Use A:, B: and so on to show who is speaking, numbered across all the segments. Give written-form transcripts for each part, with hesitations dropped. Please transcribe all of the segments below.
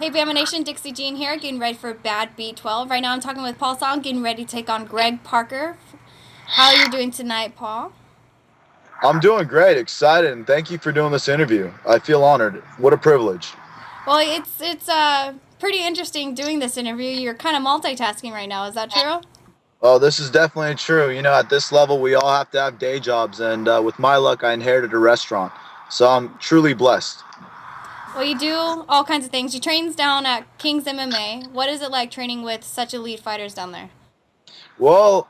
A: Hey, BAMMA Nation, Dixie Jean here, getting ready for Badbeat 12. Right now I'm talking with Paul Song, getting ready to take on Greg Parker. How are you doing tonight, Paul?
B: I'm doing great, excited, and thank you for doing this interview. I feel honored. What a privilege.
A: Well, it's pretty interesting doing this interview. You're kind of multitasking right now, is that true?
B: Oh, this is definitely true. At this level, we all have to have day jobs, and with my luck, I inherited a restaurant. So I'm truly blessed.
A: Well, you do all kinds of things. You trains down at Kings MMA. What is it like training with such elite fighters down there?
B: Well,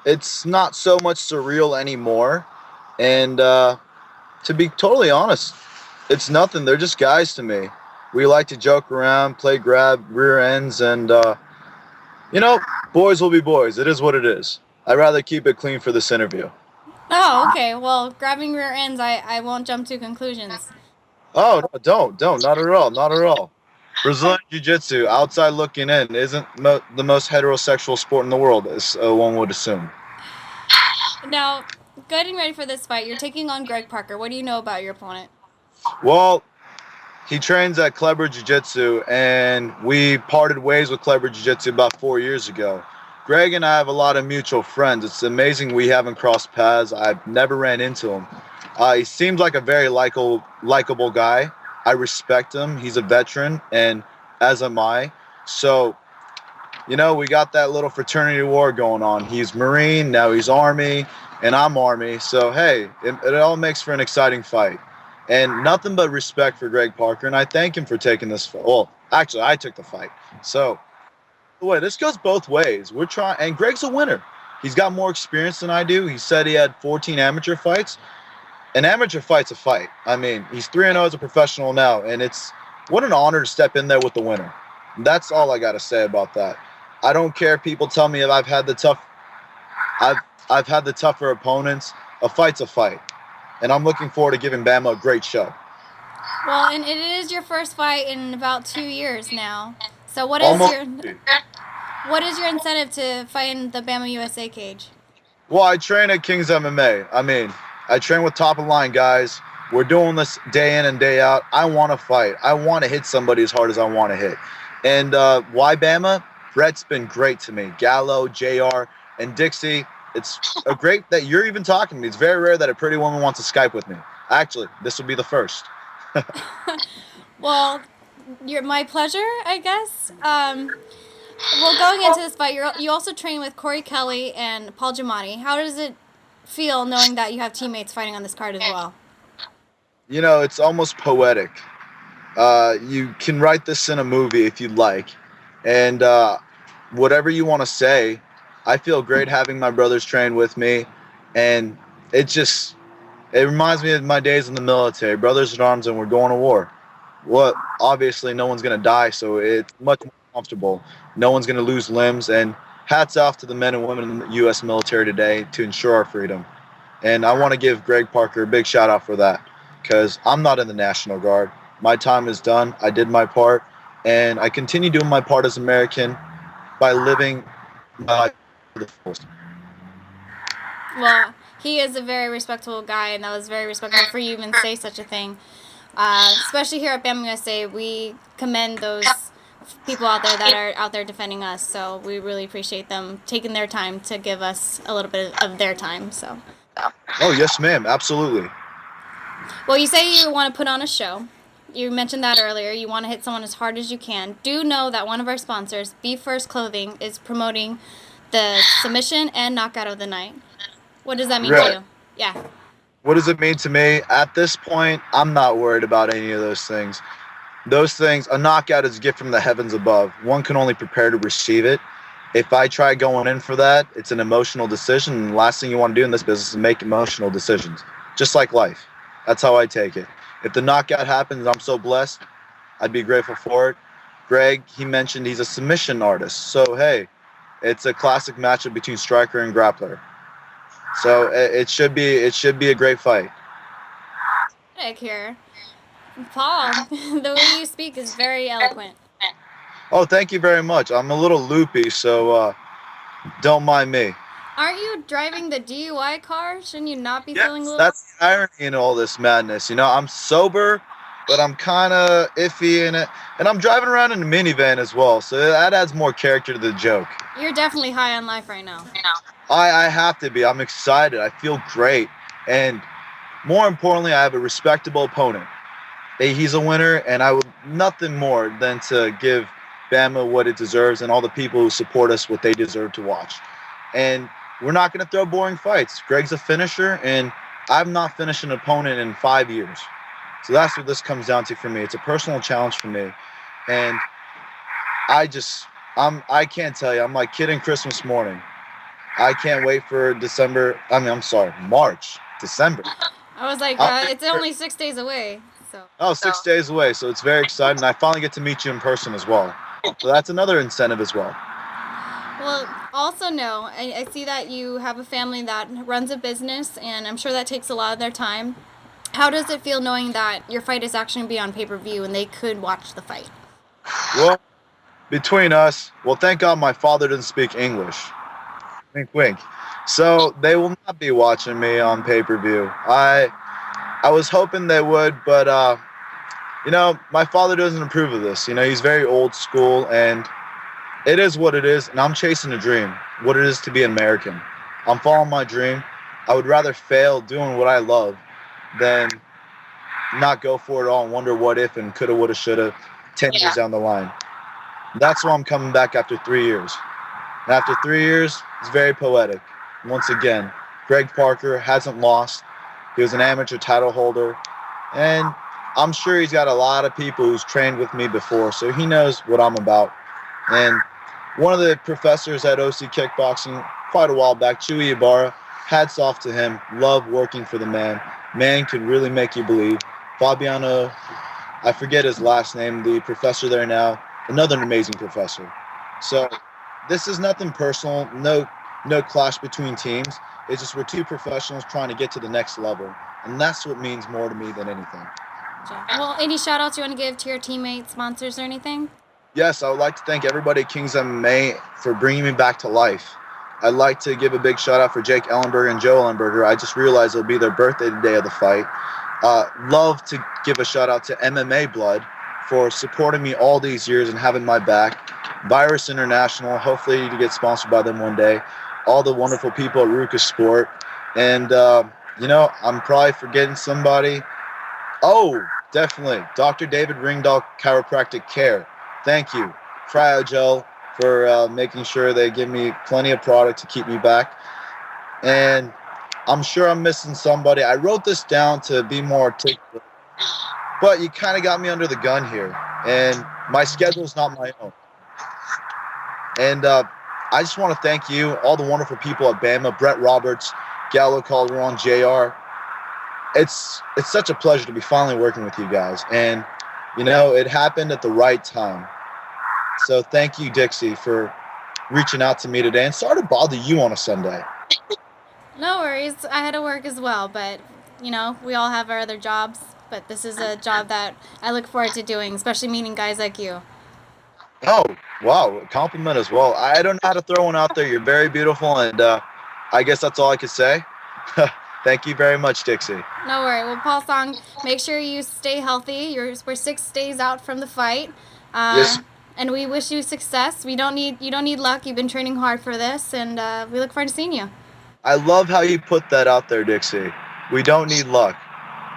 B: it's not so much surreal anymore. And to be totally honest, it's nothing. They're just guys to me. We like to joke around, play grab rear ends, and you know, boys will be boys. It is what it is. I'd rather keep it clean for this interview.
A: Oh, okay. Well, grabbing rear ends, I won't jump to conclusions.
B: Oh, no, don't, not at all, not at all. Brazilian Jiu-Jitsu, outside looking in, isn't the most heterosexual sport in the world, as one would assume.
A: Now, getting ready for this fight, you're taking on Greg Parker. What do you know about your opponent?
B: Well, he trains at Clever Jiu-Jitsu, and we parted ways with Clever Jiu-Jitsu about 4 years ago. Greg and I have a lot of mutual friends. It's amazing we haven't crossed paths. I've never ran into him. He seems like a very likable guy. I respect him. He's a veteran, and as am I. So, we got that little fraternity war going on. He's Marine, now he's Army, and I'm Army. So, hey, it all makes for an exciting fight. And nothing but respect for Greg Parker, and I thank him for taking this fight. Well, actually, I took the fight. So, wait, this goes both ways. We're trying, and Greg's a winner. He's got more experience than I do. He said he had 14 amateur fights. An amateur fight's a fight. I mean, he's 3-0 as a professional now, and it's what an honor to step in there with the winner. That's all I got to say about that. I don't care if people tell me if I've I've had the tougher opponents. A fight's a fight, and I'm looking forward to giving Bama a great show.
A: Well, and it is your first fight in about 2 years now. So
B: Almost.
A: what is your incentive to fight in the BAMMA USA cage?
B: Well, I train at Kings MMA. I mean, I train with top of the line guys. We're doing this day in and day out. I want to fight. I want to hit somebody as hard as I want to hit. And why Bama? Brett's been great to me. Gallo, JR, and Dixie. It's a great that you're even talking to me. It's very rare that a pretty woman wants to Skype with me. Actually, this will be the first.
A: Well, you're my pleasure, I guess. Well, going into this fight, you also train with Corey Kelly and Paul Giamatti. How does it feel knowing that you have teammates fighting on this card as well?
B: It's almost poetic. You can write this in a movie if you'd like. And whatever you want to say, I feel great having my brothers train with me. And it reminds me of my days in the military, brothers in arms, and we're going to war. Well, obviously, no one's going to die, so it's much more comfortable. No one's going to lose limbs. And hats off to the men and women in the U.S. military today to ensure our freedom. And I want to give Greg Parker a big shout out for that because I'm not in the National Guard. My time is done. I did my part, and I continue doing my part as American by living my life to the fullest.
A: Well, he is a very respectable guy, and that was very respectful for you even say such a thing. Especially here at BAMMA USA, we commend those people out there that are out there defending us. So we really appreciate them taking their time to give us a little bit of their time. So.
B: Oh, yes, ma'am. Absolutely.
A: Well, you say you want to put on a show. You mentioned that earlier. You want to hit someone as hard as you can. Do know that one of our sponsors, Be First Clothing, is promoting the submission and knockout of the night. What does that mean to you? Yeah.
B: What does it mean to me? At this point, I'm not worried about any of those things. Those things, a knockout is a gift from the heavens above. One can only prepare to receive it. If I try going in for that, it's an emotional decision. And the last thing you want to do in this business is make emotional decisions, just like life. That's how I take it. If the knockout happens, I'm so blessed. I'd be grateful for it. Greg, he mentioned he's a submission artist. So, hey, it's a classic matchup between striker and grappler. So it should be a great fight.
A: Heck here. Paul, the way you speak is very eloquent.
B: Oh, thank you very much. I'm a little loopy, so don't mind me.
A: Aren't you driving the DUI car? Shouldn't you not be feeling a
B: Yes,
A: little...
B: that's the irony in all this madness. I'm sober, but I'm kind of iffy in it. And I'm driving around in a minivan as well, so that adds more character to the joke.
A: You're definitely high on life right now.
B: I have to be. I'm excited. I feel great. And more importantly, I have a respectable opponent. He's a winner, and I would nothing more than to give BAMMA what it deserves and all the people who support us what they deserve to watch. And we're not going to throw boring fights. Greg's a finisher, and I've not finished an opponent in 5 years. So that's what this comes down to for me. It's a personal challenge for me. And I can't tell you. I'm like kid in Christmas morning. I can't wait for March, December.
A: I was like, it's only 6 days away. So.
B: Oh, 6 days away. So it's very exciting. I finally get to meet you in person as well. So that's another incentive as well.
A: Well, also know, I see that you have a family that runs a business, and I'm sure that takes a lot of their time. How does it feel knowing that your fight is actually going to be on pay-per-view and they could watch the fight?
B: Well, between us, well, thank God my father doesn't speak English. Wink, wink. So they will not be watching me on pay-per-view. I was hoping they would, but my father doesn't approve of this. He's very old school, and it is what it is. And I'm chasing a dream, what it is to be an American. I'm following my dream. I would rather fail doing what I love than not go for it all and wonder what if and coulda, woulda, shoulda 10 years down the line. That's why I'm coming back after 3 years. And after 3 years, it's very poetic. Once again, Greg Parker hasn't lost. He was an amateur title holder. And I'm sure he's got a lot of people who's trained with me before, so he knows what I'm about. And one of the professors at OC Kickboxing quite a while back, Chewy Ibarra, hats off to him. Love working for the man. Man can really make you believe. Fabiano, I forget his last name, the professor there now, another amazing professor. So this is nothing personal, no clash between teams. It's just we're two professionals trying to get to the next level. And that's what means more to me than anything.
A: Well, any shout outs you want to give to your teammates, sponsors, or anything?
B: Yes, I would like to thank everybody at Kings MMA for bringing me back to life. I'd like to give a big shout out for Jake Ellenberger and Joe Ellenberger. I just realized it'll be their birthday the day of the fight. Love to give a shout out to MMA Blood for supporting me all these years and having my back. Virus International, hopefully to get sponsored by them one day. All the wonderful people at Ruka Sport. And, I'm probably forgetting somebody. Oh, definitely. Dr. David Ringdahl Chiropractic Care. Thank you. Cryogel for making sure they give me plenty of product to keep me back. And I'm sure I'm missing somebody. I wrote this down to be more articulate. But you kind of got me under the gun here. And my schedule is not my own. And I just want to thank you, all the wonderful people at BAMMA, Brett Roberts, Gallo Calderon, JR. It's such a pleasure to be finally working with you guys. And, it happened at the right time. So thank you, Dixie, for reaching out to me today. And sorry to bother you on a Sunday.
A: No worries. I had to work as well, but, we all have our other jobs. But this is a job that I look forward to doing, especially meeting guys like you.
B: Oh, wow. A compliment as well. I don't know how to throw one out there. You're very beautiful, and I guess that's all I could say. Thank you very much, Dixie.
A: No worry. Well, Paul Song, make sure you stay healthy. We're 6 days out from the fight.
B: Yes.
A: And we wish you success. You don't need luck. You've been training hard for this, and we look forward to seeing you.
B: I love how you put that out there, Dixie. We don't need luck.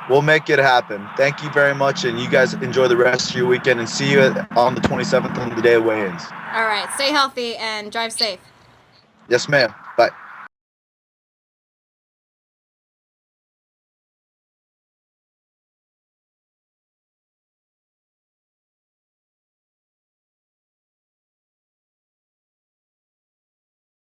B: We'll make it happen. Thank you very much, and you guys enjoy the rest of your weekend, and see you on the 27th on the day of weigh-ins.
A: All right. Stay healthy and drive safe.
B: Yes, ma'am. Bye.